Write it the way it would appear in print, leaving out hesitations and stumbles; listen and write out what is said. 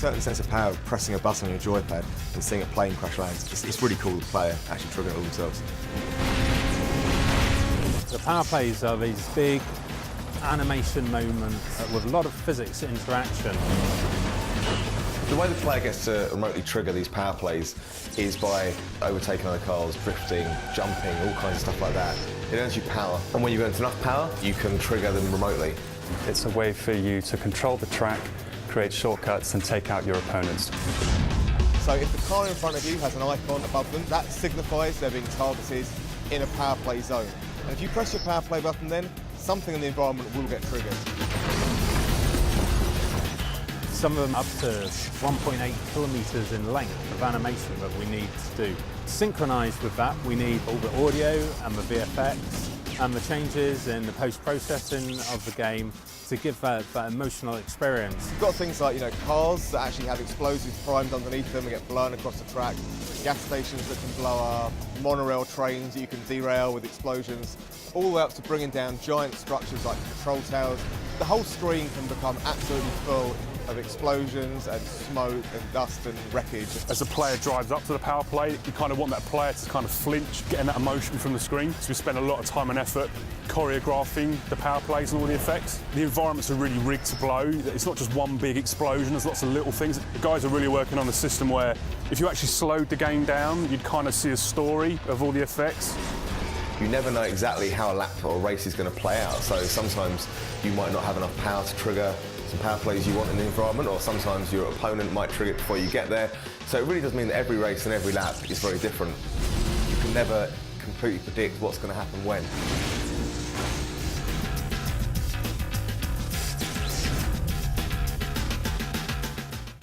certain sense of power of pressing a button on your joypad and seeing a plane crash land. It's really cool the player actually triggering it all themselves. The power plays are these big animation moments with a lot of physics interaction. The way the player gets to remotely trigger these power plays is by overtaking other cars, drifting, jumping, all kinds of stuff like that. It earns you power, and when you've earned enough power, you can trigger them remotely. It's a way for you to control the track, create shortcuts and take out your opponents. So if the car in front of you has an icon above them, that signifies they're being targeted in a power play zone. And if you press your power play button then, something in the environment will get triggered. Some of them up to 1.8 kilometres in length of animation that we need to do. Synchronised with that, we need all the audio and the VFX and the changes in the post-processing of the game to give that emotional experience. You've got things like, cars that actually have explosives primed underneath them and get blown across the track, gas stations that can blow up, monorail trains that you can derail with explosions, all the way up to bringing down giant structures like control towers. The whole screen can become absolutely full of explosions and smoke and dust and wreckage. As the player drives up to the power play, you kind of want that player to kind of flinch, getting that emotion from the screen. So we spend a lot of time and effort choreographing the power plays and all the effects. The environments are really rigged to blow. It's not just one big explosion, there's lots of little things. The guys are really working on a system where if you actually slowed the game down, you'd kind of see a story of all the effects. You never know exactly how a lap or a race is going to play out, so sometimes you might not have enough power to trigger some power plays you want in the environment, or sometimes your opponent might trigger it before you get there. So it really does mean that every race and every lap is very different. You can never completely predict what's going to happen when.